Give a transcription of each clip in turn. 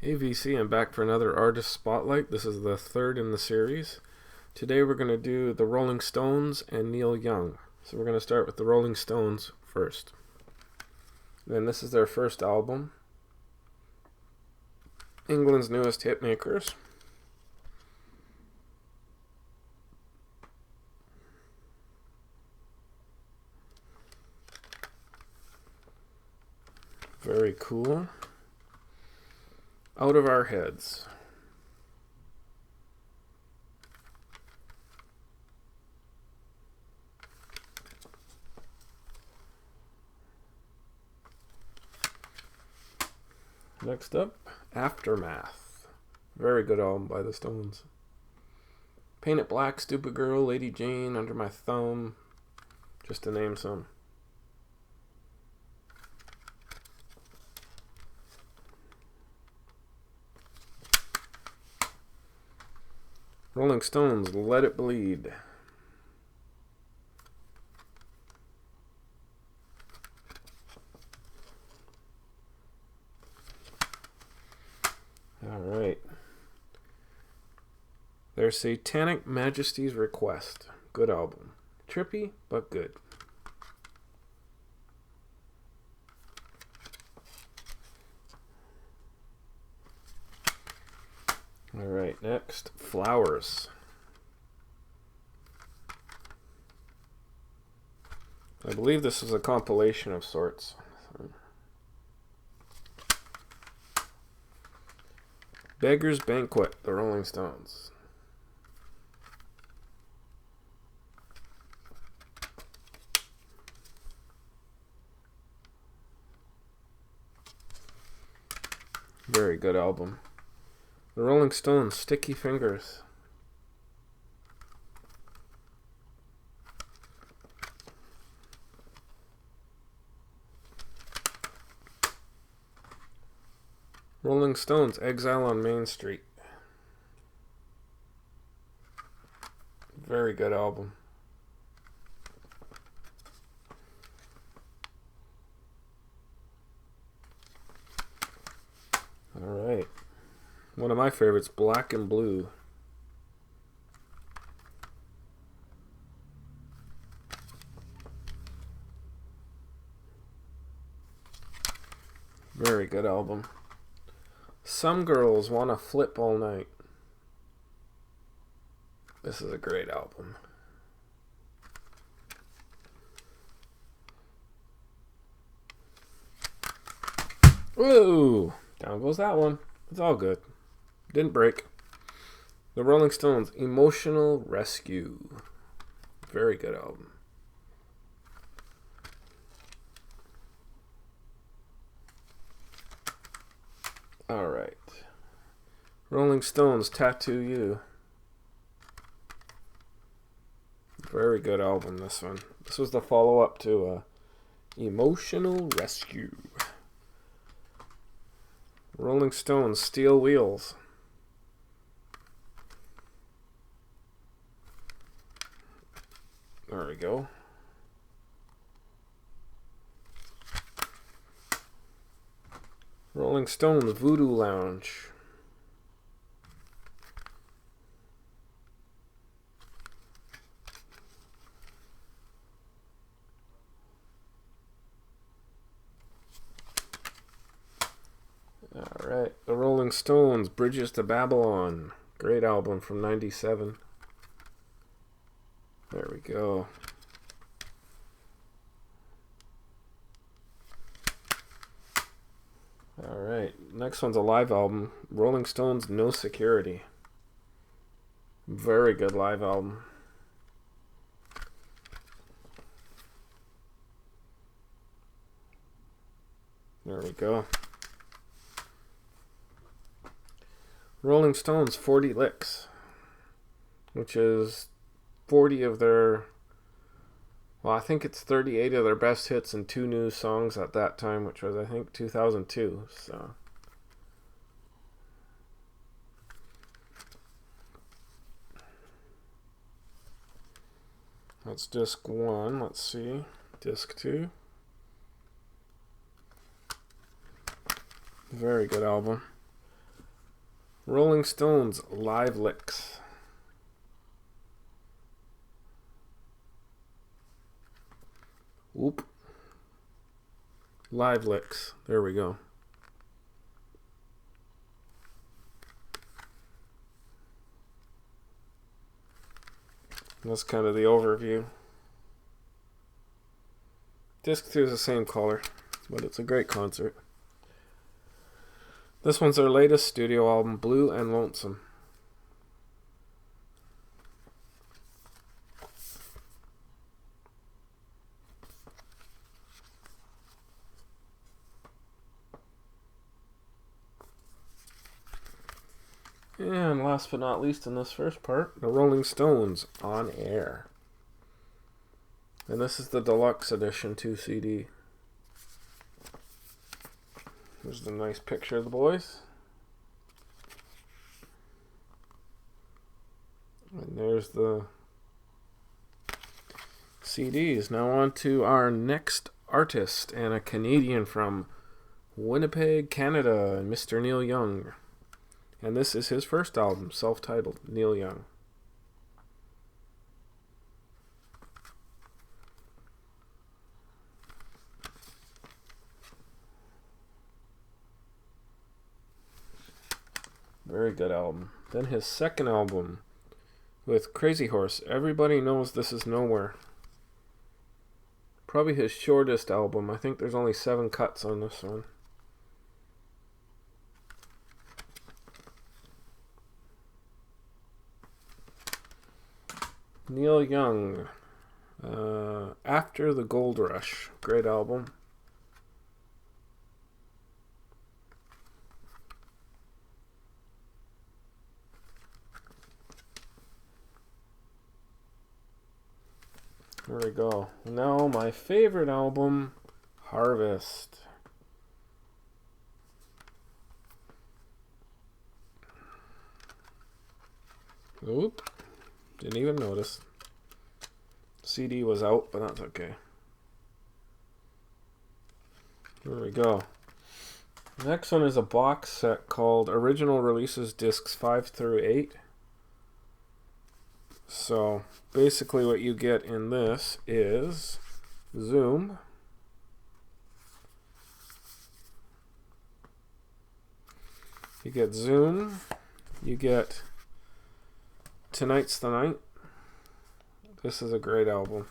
Hey VC, I'm back for another artist spotlight. This is the third in the series. Today we're going to do the Rolling Stones and Neil Young. So we're going to start with the Rolling Stones first. Then this is their first album, England's newest hitmakers. Very cool. Out of Our Heads. Next up, Aftermath. Very good album by the Stones. Paint It Black, Stupid Girl, Lady Jane, Under My Thumb, just to name some. Rolling Stones, Let It Bleed. Alright. Their Satanic Majesty's Request. Good album. Trippy, but good. Alright, next, Flowers. I believe this is a compilation of sorts. Beggar's Banquet, the Rolling Stones. Very good album. The Rolling Stones, Sticky Fingers. Rolling Stones, Exile on Main Street. Very good album. Alright. One of my favorites, Black and Blue. Very good album. Some Girls Wanna Flip All Night. This is a great album. Whoa! Down goes that one. It's all good. Didn't break. The Rolling Stones, Emotional Rescue. Very good album. Alright. Rolling Stones, Tattoo You. Very good album, this one. This was the follow-up to Emotional Rescue. Rolling Stones, Steel Wheels. There we go. Rolling Stones, Voodoo Lounge. Alright, the Rolling Stones, Bridges to Babylon. Great album from '97. There we go. Alright, next one's a live album. Rolling Stones, No Security. Very good live album. There we go. Rolling Stones, 40 Licks, which is 40 of their, well, I think it's 38 of their best hits and 2 new songs at that time, which was, I think, 2002. So that's disc 1. Let's see. Disc 2. Very good album. Rolling Stones Live Licks. Oop. Live Licks. There we go. That's kind of the overview. Disc 2 is the same color, but it's a great concert. This one's their latest studio album, Blue and Lonesome. And last but not least in this first part, the Rolling Stones On Air. And this is the deluxe edition 2 CD. There's the nice picture of the boys. And there's the CDs. Now on to our next artist, and a Canadian from Winnipeg, Canada, Mr. Neil Young. And this is his first album, self-titled, Neil Young. Very good album. Then his second album with Crazy Horse, Everybody Knows This Is Nowhere. Probably his shortest album. I think there's only 7 cuts on this one. Neil Young, After the Gold Rush, great album. There we go. Now my favorite album, Harvest. Oop. Didn't even notice. CD was out, but that's okay. Here we go. The next one is a box set called Original Releases Discs 5 through 8. So basically what you get in this is Zoom. You get Zoom. You get Tonight's the Night. This is a great album.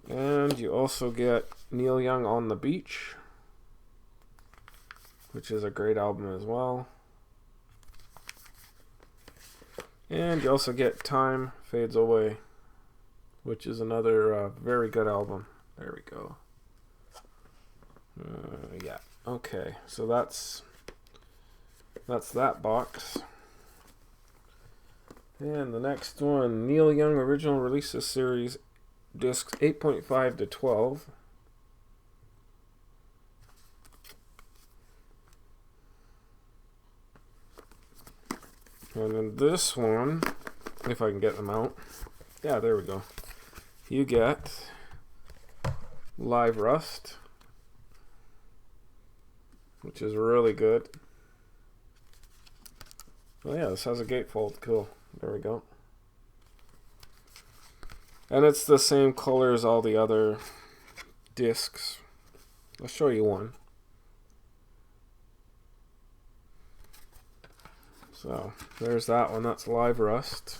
And you also get Neil Young on the Beach, which is a great album as well. And you also get Time Fades Away, which is another very good album. There we go. Yeah. Okay. So that's that box. And the next one, Neil Young Original Releases Series, discs 8.5 to 12. And then this one, if I can get them out. Yeah, there we go. You get Live Rust, which is really good. Oh yeah, this has a gatefold. Cool. There we go. And it's the same color as all the other discs. I'll show you one. So, there's that one. That's Live Rust.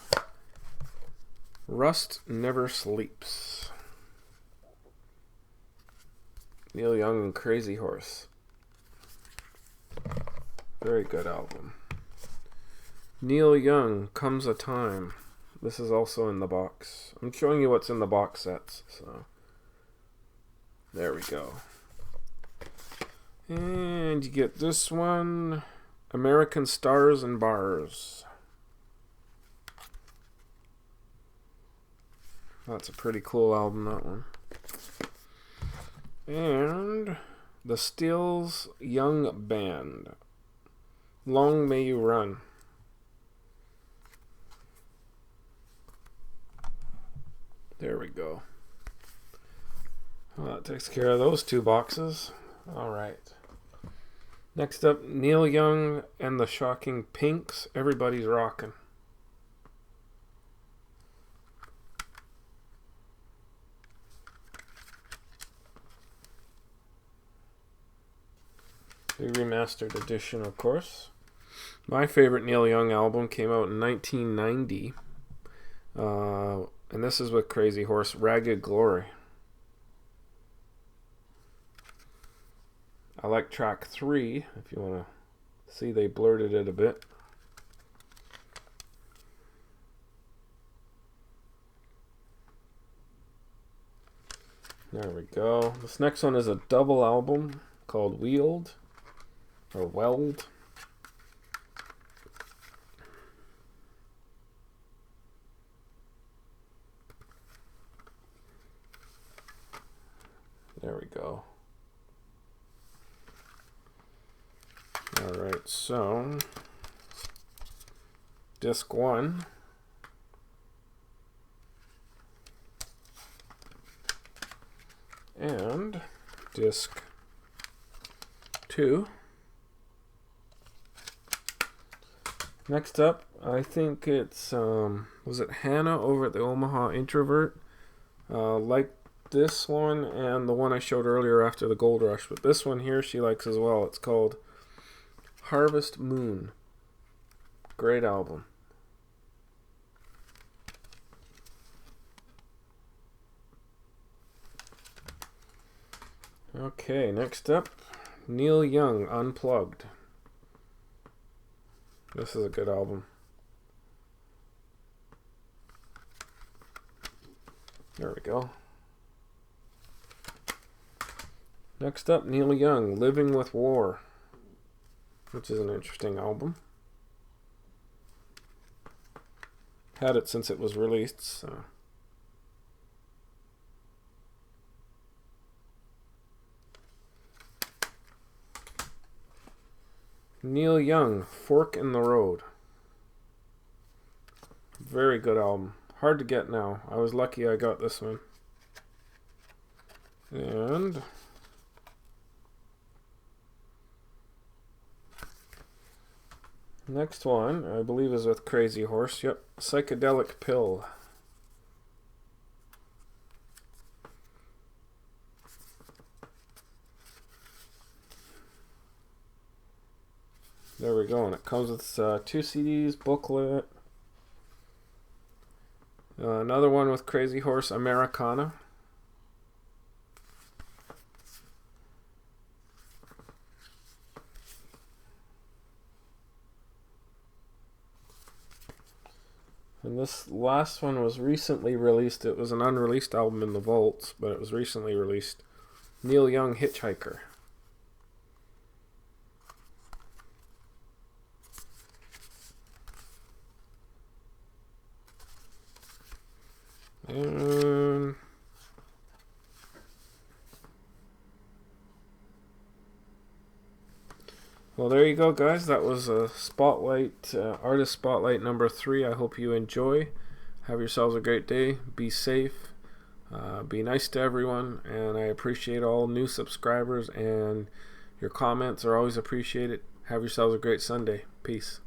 Rust Never Sleeps. Neil Young and Crazy Horse. Very good album. Neil Young, Comes a Time. This is also in the box. I'm showing you what's in the box sets. So, there we go. And you get this one, American Stars and Bars. That's a pretty cool album, that one. And the Stills Young Band, Long May You Run. There we go. Well, that takes care of those two boxes. All right. Next up, Neil Young and the Shocking Pinks. Everybody's Rockin'. The remastered edition, of course. My favorite Neil Young album came out in 1990. And this is with Crazy Horse, Ragged Glory. I like track 3, if you want to see, they blurted it a bit. There we go. This next one is a double album called Weld. There we go. Alright, so disc 1. And disc 2. Next up, I think it's, was it Hannah over at the Omaha Introvert? Like this one and the one I showed earlier after the Gold Rush, but this one here she likes as well. It's called Harvest Moon. Great album. Okay, next up, Neil Young Unplugged. This is a good album. There we go. Next up, Neil Young, Living with War, which is an interesting album. Had it since it was released, so. Neil Young, Fork in the Road. Very good album. Hard to get now. I was lucky I got this one. And next one, I believe, is with Crazy Horse. Yep, Psychedelic Pill. There we go, and it comes with 2 CDs, booklet. Another one with Crazy Horse, Americana. And this last one was recently released. It was an unreleased album in the vaults, but it was recently released. Neil Young, Hitchhiker. And well, there you go, guys. That was a Spotlight, Artist Spotlight number 3. I hope you enjoy. Have yourselves a great day. Be safe. Be nice to everyone. And I appreciate all new subscribers, and your comments are always appreciated. Have yourselves a great Sunday. Peace.